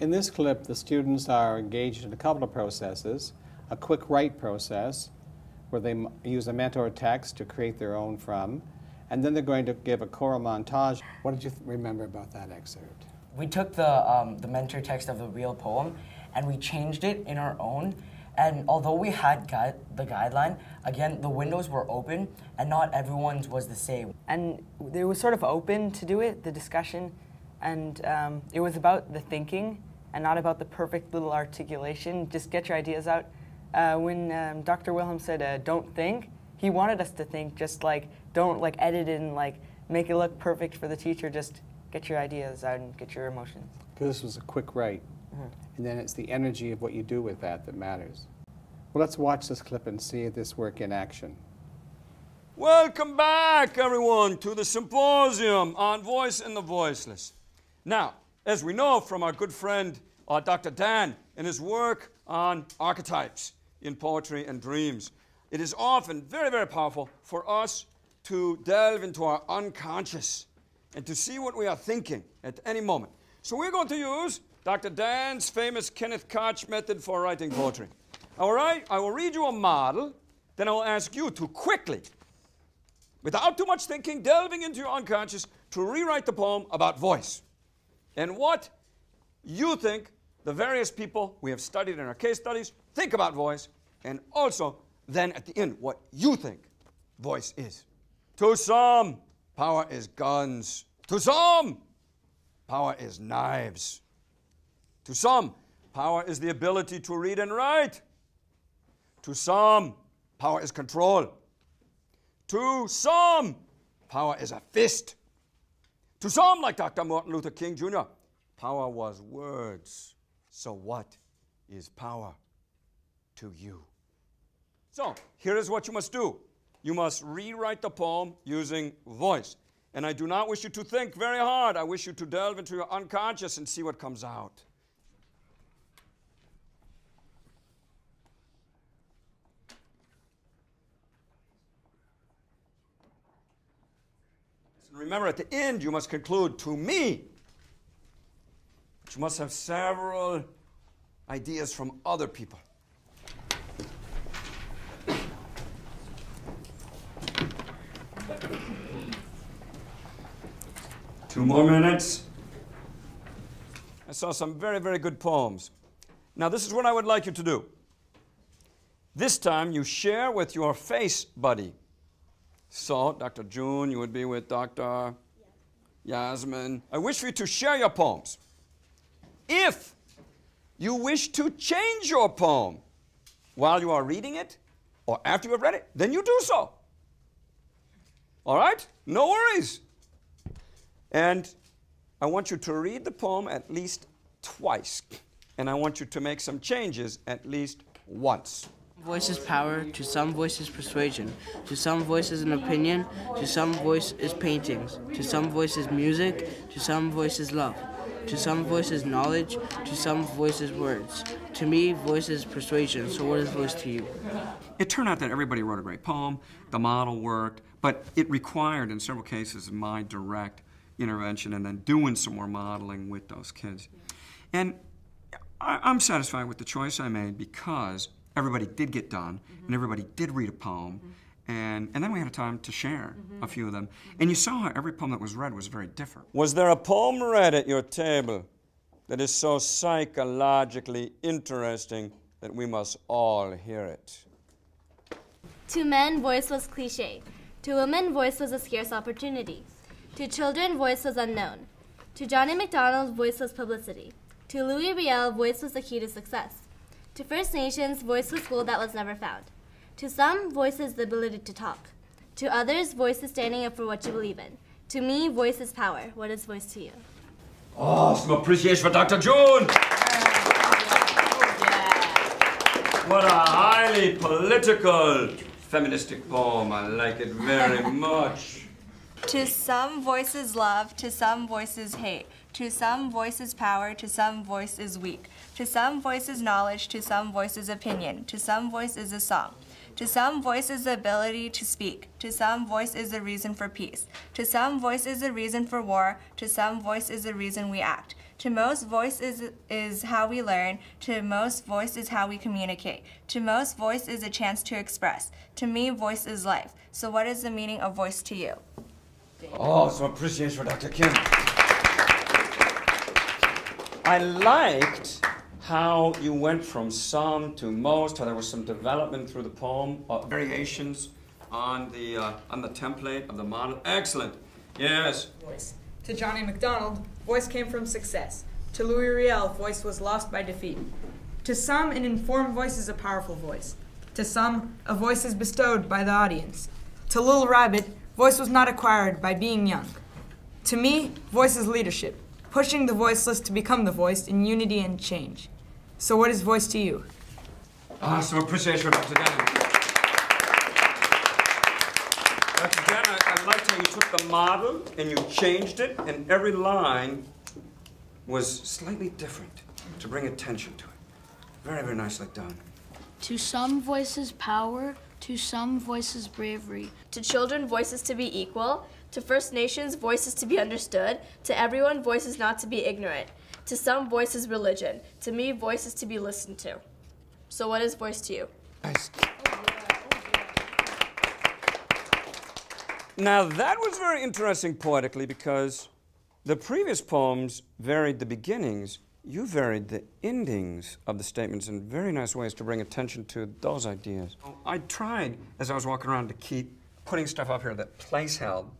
In this clip, the students are engaged in a couple of processes. A quick write process, where they use a mentor text to create their own from, and then they're going to give a choral montage. What did you remember about that excerpt? We took the mentor text of the real poem and we changed it in our own. And although we had the guideline, again, the windows were open and not everyone's was the same. And it was sort of open to do it, the discussion, and it was about the thinking and not about the perfect little articulation. Just get your ideas out. When Dr. Wilhelm said, don't think, he wanted us to think, just like, don't like edit it and like make it look perfect for the teacher, just get your ideas out and get your emotions. Because this was a quick write. And then it's the energy of what you do with that that matters. Well, let's watch this clip and see this work in action. Welcome back, everyone, to the symposium on voice and the voiceless. Now, as we know from our good friend, Dr. Dan, and his work on archetypes in poetry and dreams, it is often very, very powerful for us to delve into our unconscious and to see what we are thinking at any moment. So we're going to use Dr. Dan's famous Kenneth Koch method for writing poetry. All right, I will read you a model, then I will ask you to quickly, without too much thinking, delving into your unconscious, to rewrite the poem about voice and what you think the various people we have studied in our case studies think about voice, and also then at the end what you think voice is. To some, power is guns. To some, power is knives. To some, power is the ability to read and write. To some, power is control. To some, power is a fist. To some, like Dr. Martin Luther King Jr., power was words. So what is power to you? So here is what you must do. You must rewrite the poem using voice. And I do not wish you to think very hard. I wish you to delve into your unconscious and see what comes out. Remember, at the end, you must conclude, to me. But you must have several ideas from other people. Two more minutes. I saw some very, very good poems. Now, this is what I would like you to do. This time, you share with your face buddy. So, Dr. June, you would be with Dr. Yasmin. I wish for you to share your poems. If you wish to change your poem while you are reading it or after you have read it, then you do so. All right? No worries. And I want you to read the poem at least twice. And I want you to make some changes at least once. Voice is power, to some voice is persuasion, to some voice is an opinion, to some voice is paintings, to some voice is music, to some voice is love, to some voice is knowledge, to some voice is words. To me, voice is persuasion, so what is voice to you? It turned out that everybody wrote a great poem, the model worked, but it required, in several cases, my direct intervention and then doing some more modeling with those kids. And I'm satisfied with the choice I made because everybody did get done, and everybody did read a poem, and then we had a time to share a few of them. And you saw how every poem that was read was very different. Was there a poem read at your table that is so psychologically interesting that we must all hear it? To men, voice was cliché. To women, voice was a scarce opportunity. To children, voice was unknown. To Johnny MacDonald, voice was publicity. To Louis Riel, voice was the key to success. To First Nations, voice was gold that was never found. To some, voice is the ability to talk. To others, voice is standing up for what you believe in. To me, voice is power. What is voice to you? Oh, some appreciation for Dr. June! What a highly political, feministic poem. I like it very much. To some, voice is love. To some, voice is hate. To some, voice is power. To some, voice is weak. To some, voice is knowledge. To some, voice is opinion. To some, voice is a song. To some, voice is the ability to speak. To some, voice is the reason for peace. To some, voice is the reason for war. To some, voice is the reason we act. To most, voice is how we learn. To most, voice is how we communicate. To most, voice is a chance to express. To me, voice is life. So what is the meaning of voice to you? Oh, some appreciation for Dr. Kim. I liked how you went from some to most, how there was some development through the poem, variations on the template of the model. Excellent. Yes. Voice. To Johnny MacDonald, voice came from success. To Louis Riel, voice was lost by defeat. To some, an informed voice is a powerful voice. To some, a voice is bestowed by the audience. To Little Rabbit, voice was not acquired by being young. To me, voice is leadership, pushing the voiceless to become the voiced in unity and change. So what is voice to you? Some appreciation for Dr. Dan. Dr. Dan, I liked how you took the model and you changed it, and every line was slightly different to bring attention to it. Very, very nicely done. To some voices power, to some voices bravery. To children, voices to be equal. To First Nations, voices to be understood. To everyone, voices not to be ignorant. To some, voices religion. To me, voices to be listened to. So what is voice to you? Nice. Now that was very interesting poetically because the previous poems varied the beginnings. You varied the endings of the statements in very nice ways to bring attention to those ideas. I tried, as I was walking around, to keep putting stuff up here that place-held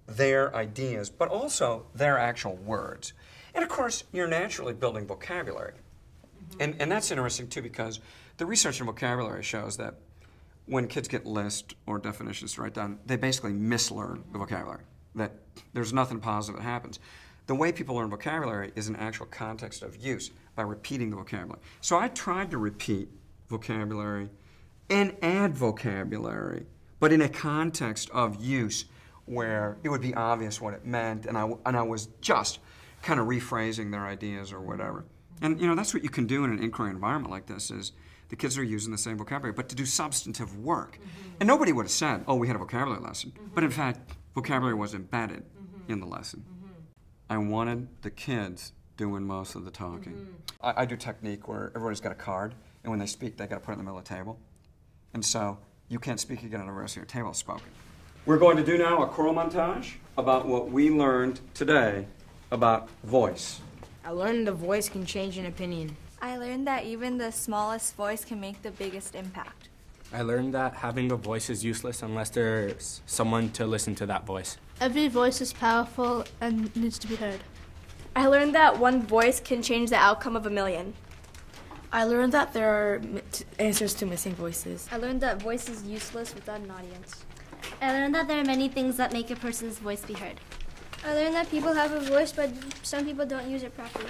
their ideas, but also their actual words. And of course, you're naturally building vocabulary. And that's interesting too, because the research in vocabulary shows that when kids get lists or definitions to write down, they basically mislearn the vocabulary, that there's nothing positive that happens. The way people learn vocabulary is an actual context of use by repeating the vocabulary. So I tried to repeat vocabulary and add vocabulary, but in a context of use where it would be obvious what it meant, and I was just kind of rephrasing their ideas or whatever. And you know, that's what you can do in an inquiry environment like this, is the kids are using the same vocabulary, but to do substantive work. And nobody would have said, oh, we had a vocabulary lesson. But in fact, vocabulary was embedded in the lesson. I wanted the kids doing most of the talking. I do technique where everybody's got a card, and when they speak, they got to put it in the middle of the table. And so you can't speak again until the rest of your table is spoken. We're going to do now a choral montage about what we learned today about voice. I learned the voice can change an opinion. I learned that even the smallest voice can make the biggest impact. I learned that having a voice is useless unless there's someone to listen to that voice. Every voice is powerful and needs to be heard. I learned that one voice can change the outcome of a million. I learned that there are answers to missing voices. I learned that voice is useless without an audience. I learned that there are many things that make a person's voice be heard. I learned that people have a voice, but some people don't use it properly.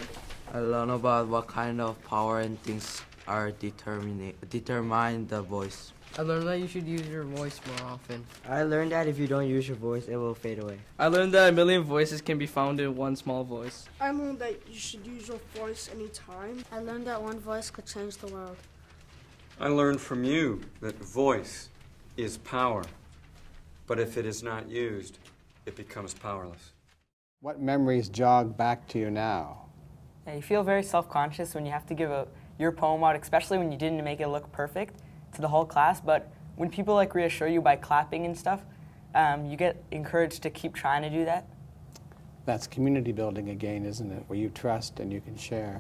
I learned about what kind of power and things are determine the voice. I learned that you should use your voice more often. I learned that if you don't use your voice, it will fade away. I learned that a million voices can be found in one small voice. I learned that you should use your voice anytime. I learned that one voice could change the world. I learned from you that voice is power, but if it is not used, it becomes powerless. What memories jog back to you now? Yeah, you feel very self-conscious when you have to give your poem out, especially when you didn't make it look perfect to the whole class, but when people like reassure you by clapping and stuff, you get encouraged to keep trying to do that. That's community building again, isn't it? Where you trust and you can share.